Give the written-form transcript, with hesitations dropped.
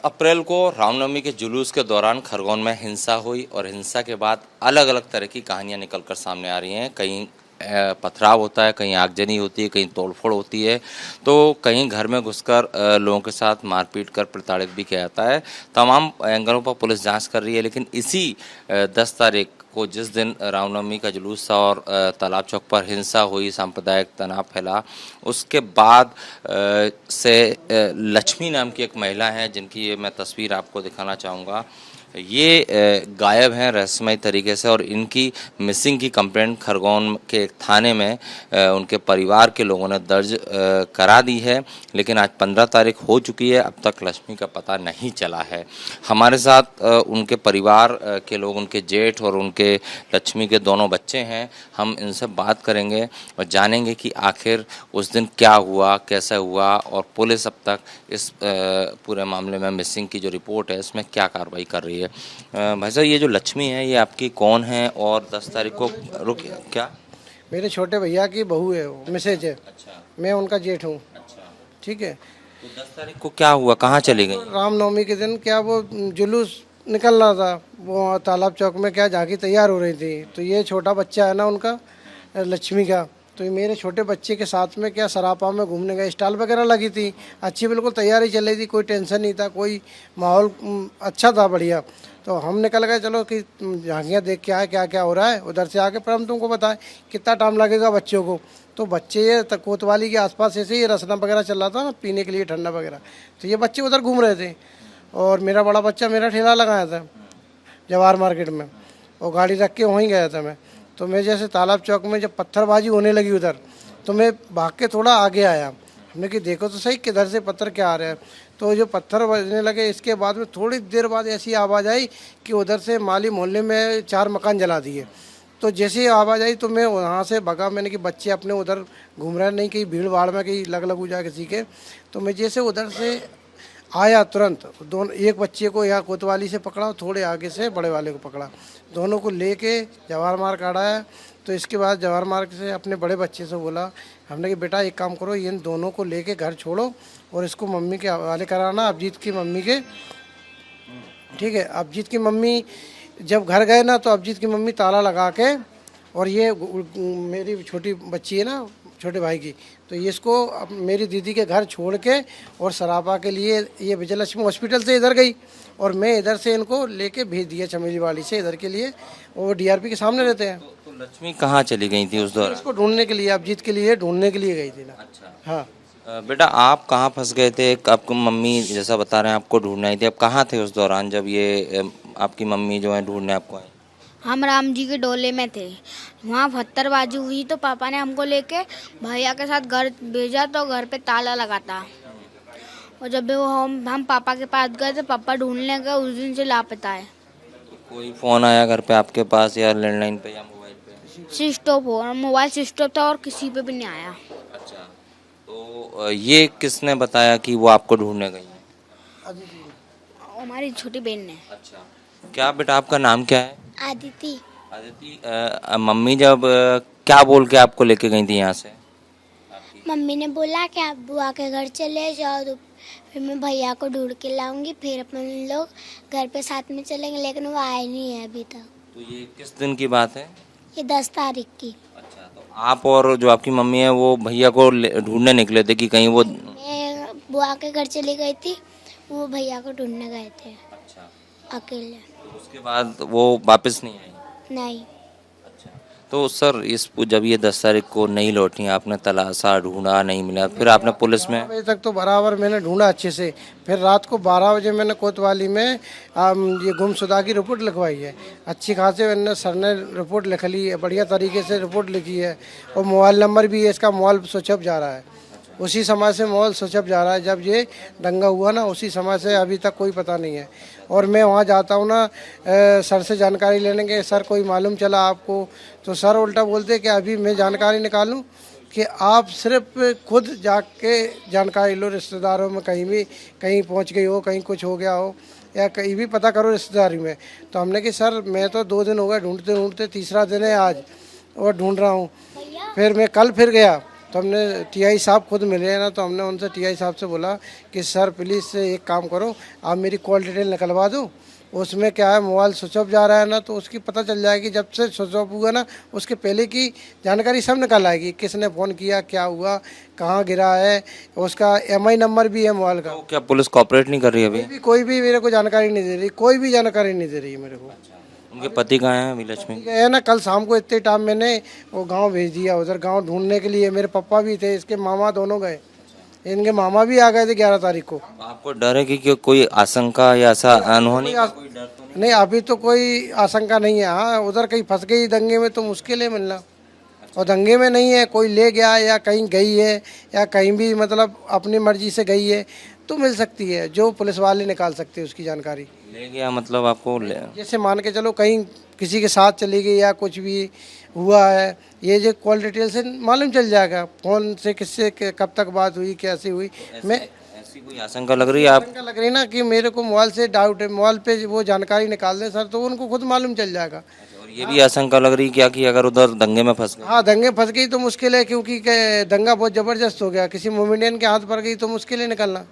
अप्रैल को रामनवमी के जुलूस के दौरान खरगोन में हिंसा हुई और हिंसा के बाद अलग अलग तरह की कहानियां निकलकर सामने आ रही हैं। कहीं पथराव होता है, कहीं आगजनी होती है, कहीं तोड़फोड़ होती है, तो कहीं घर में घुसकर लोगों के साथ मारपीट कर प्रताड़ित भी किया जाता है। तमाम एंगलों पर पुलिस जांच कर रही है, लेकिन इसी 10 तारीख को जिस दिन रामनवमी का जुलूस था और तालाब चौक पर हिंसा हुई, सांप्रदायिक तनाव फैला, उसके बाद से लक्ष्मी नाम की एक महिला है जिनकी ये मैं तस्वीर आपको दिखाना चाहूँगा। ये गायब हैं रहस्यमय तरीके से और इनकी मिसिंग की कंप्लेंट खरगोन के एक थाने में उनके परिवार के लोगों ने दर्ज करा दी है, लेकिन आज 15 तारीख हो चुकी है, अब तक लक्ष्मी का पता नहीं चला है। हमारे साथ उनके परिवार के लोग, उनके जेठ और उनके लक्ष्मी के दोनों बच्चे हैं। हम इनसे बात करेंगे और जानेंगे कि आखिर उस दिन क्या हुआ, कैसे हुआ और पुलिस अब तक इस पूरे मामले में मिसिंग की जो रिपोर्ट है इसमें क्या कार्रवाई कर रही है। भाई साहब, ये जो लक्ष्मी है ये आपकी कौन है और 10 तारीख को क्या? मेरे छोटे भैया की बहू है, वो मिसेज है। अच्छा। मैं उनका जेठ हूँ। अच्छा। ठीक है। तो 10 तारीख को क्या हुआ, कहाँ चली गई? रामनवमी के दिन क्या वो जुलूस निकल रहा था, वो तालाब चौक में क्या झांकी तैयार हो रही थी, तो ये छोटा बच्चा है ना उनका, लक्ष्मी का, तो ये मेरे छोटे बच्चे के साथ में क्या सरापा में घूमने गए। स्टॉल वगैरह लगी थी, अच्छी बिल्कुल तैयारी चल रही थी, कोई टेंशन नहीं था, कोई माहौल अच्छा था, बढ़िया। तो हम निकल गए, चलो कि झांकियाँ देख के आए क्या क्या हो रहा है उधर से आके, पर हम तुमको बताएं कितना टाइम लगेगा बच्चों को। तो बच्चे ये कोतवाली के आसपास ऐसे ही रसना वगैरह चल रहा था ना पीने के लिए ठंडा वगैरह, तो ये बच्चे उधर घूम रहे थे और मेरा बड़ा बच्चा मेरा ठेला लगाया था जवाहर मार्केट में, और गाड़ी रख के वहीं गया था मैं। तो मैं जैसे तालाब चौक में जब पत्थरबाजी होने लगी उधर, तो मैं भाग के थोड़ा आगे आया। हमने कि देखो तो सही किधर से पत्थर क्या आ रहे हैं। तो जो पत्थर बजने लगे, इसके बाद में थोड़ी देर बाद ऐसी आवाज़ आई कि उधर से माली मोहल्ले में 4 मकान जला दिए। तो जैसे ही आवाज़ आई तो मैं वहाँ से भगा, मैंने कि बच्चे अपने उधर घूम रहे नहीं, कहीं भीड़ भाड़ में कहीं लग हो जाए किसी के। तो मैं जैसे उधर से आया तुरंत, दोनों, एक बच्चे को यहाँ कोतवाली से पकड़ा, थोड़े आगे से बड़े वाले को पकड़ा, दोनों को लेके जवाहर मार्ग आया। तो इसके बाद जवाहर मार्ग से अपने बड़े बच्चे से बोला हमने कि बेटा एक काम करो, इन दोनों को लेके घर छोड़ो और इसको मम्मी के हवाले कराना, अभिजीत की मम्मी के। ठीक है। अभिजीत की मम्मी जब घर गए ना, तो अभिजीत की मम्मी ताला लगा के, और ये मेरी छोटी बच्ची है ना छोटे भाई की, तो ये इसको मेरी दीदी के घर छोड़ के और सरापा के लिए ये विजयलक्ष्मी हॉस्पिटल से इधर गई, और मैं इधर से इनको लेके भेज दिया चमेली वाली से इधर के लिए, और डीआरपी के सामने रहते हैं। तो लक्ष्मी कहाँ चली गई थी उस दौरान? इसको ढूंढने के लिए, अभिजीत के लिए ढूंढने के लिए गई थी ना। अच्छा। हाँ। बेटा, आप कहाँ फंस गए थे? आपको मम्मी जैसा बता रहे हैं आपको ढूंढना ही थी, आप कहाँ थे उस दौरान जब ये आपकी मम्मी जो है ढूंढने आपको आई? हम राम जी के डोले में थे, वहाँ पत्थरबाजी हुई तो पापा ने हमको लेके भैया के साथ घर भेजा, तो घर पे ताला लगा था। और जब वो हम पापा के पास गए तो पापा ढूंढने गए, उस दिन से लापता है। तो कोई फोन आया घर पे आपके पास या लैंडलाइन पे या मोबाइल पे? स्विच ऑफ हो, मोबाइल स्विच ऑफ था और किसी पे भी नहीं आया। अच्छा। तो ये किसने बताया कि वो आपको ढूंढने गई है? हमारी छोटी बहन ने। अच्छा। क्या बेटा, आपका नाम क्या है? आदिति। आदिति, मम्मी जब क्या बोल के आपको लेके गई थी यहाँ से? मम्मी ने बोला कि आप बुआ के घर चले जाओ, तो फिर मैं भैया को ढूंढ के लाऊंगी, फिर अपन लोग घर पे साथ में चलेंगे, लेकिन वो आए नहीं है अभी तक। तो ये किस दिन की बात है? ये 10 तारीख की। अच्छा। तो आप और जो आपकी मम्मी है वो भैया को ढूंढने निकले थे कि कहीं वो? मैं बुआ के घर चली गई थी, वो भैया को ढूंढने गए थे। अच्छा। अकेले। तो उसके बाद वो वापस नहीं आई? नहीं। अच्छा। तो सर, इस जब ये 10 तारीख को नहीं लौटी, आपने तलाशा, ढूंढा, नहीं मिला, फिर आपने पुलिस में? 12 बजे तक तो बराबर मैंने ढूंढा अच्छे से, फिर रात को 12 बजे मैंने कोतवाली में ये गुमशुदा की रिपोर्ट लिखवाई है। अच्छी खासी मैंने सर ने रिपोर्ट लिख ली है, बढ़िया तरीके से रिपोर्ट लिखी है, और मोबाइल नंबर भी है इसका, मोबाइल स्विच ऑफ जा रहा है। उसी समय से मोबाइल स्विच ऑफ जा रहा है, जब ये दंगा हुआ ना उसी समय से अभी तक कोई पता नहीं है। और मैं वहाँ जाता हूँ ना सर से जानकारी लेने के, सर कोई मालूम चला आपको, तो सर उल्टा बोलते कि अभी मैं जानकारी निकालूं कि आप सिर्फ खुद जाके जानकारी लो, रिश्तेदारों में कहीं भी कहीं पहुँच गई हो, कहीं कुछ हो गया हो, या कहीं भी पता करो रिश्तेदारी में। तो हमने कि सर मैं तो 2 दिन हो गए ढूंढते ढूंढते, तीसरा दिन है आज और ढूंढ रहा हूँ। फिर मैं कल फिर गया, तो हमने टीआई साहब खुद मिले हैं ना, तो हमने उनसे टीआई साहब से बोला कि सर प्लीज़ एक काम करो, आप मेरी कॉल डिटेल निकलवा दो। उसमें क्या है, मोबाइल स्विच ऑफ जा रहा है ना, तो उसकी पता चल जाएगी। जब से स्विच ऑफ हुआ ना, उसके पहले की जानकारी सब निकल आएगी, किसने फ़ोन किया, क्या हुआ, कहाँ गिरा है, उसका एमआई नंबर भी है मोबाइल का। तो क्या पुलिस कॉपरेट नहीं कर रही है अभी? कोई भी मेरे को जानकारी नहीं दे रही, कोई भी जानकारी नहीं दे रही है मेरे को। उनके पति कहाँ हैं अभी लक्ष्मी? ठीक है ना, कल शाम को इतने टाइम मैंने वो गांव भेज दिया, उधर गांव ढूंढने के लिए। मेरे पापा भी थे, इसके मामा दोनों गए, इनके मामा भी आ गए थे 11 तारीख को। आपको डर है कि कोई आशंका या ऐसा अनहोनी का कोई डर तो नहीं? नहीं, अभी तो कोई आशंका नहीं है। हाँ, उधर कहीं फंस गई दंगे में तो मुश्किल है मिलना, और दंगे में नहीं है, कोई ले गया या कहीं गई है या कहीं भी मतलब अपनी मर्जी से गई है तो मिल सकती है, जो पुलिस वाले निकाल सकते हैं उसकी जानकारी। ले गया मतलब आपको जैसे मान के चलो कहीं किसी के साथ चली गई या कुछ भी हुआ है, ये जो कॉल डिटेल से मालूम चल जाएगा, फ़ोन से किससे कब तक बात हुई, कैसी हुई। मैं ऐसी कोई आशंका लग रही है आप? आशंका लग रही ना कि मेरे को मोबाइल से डाउट है, मोबाइल पे वो जानकारी निकाल दें सर, तो उनको खुद मालूम चल जाएगा। और ये भी आशंका लग रही क्या कि अगर उधर दंगे में फंस गए? हाँ, दंगे फंस गई तो मुश्किल है, क्योंकि दंगा बहुत ज़बरदस्त हो गया, किसी मोमेडियन के हाथ पड़ गई तो मुश्किल है निकलना।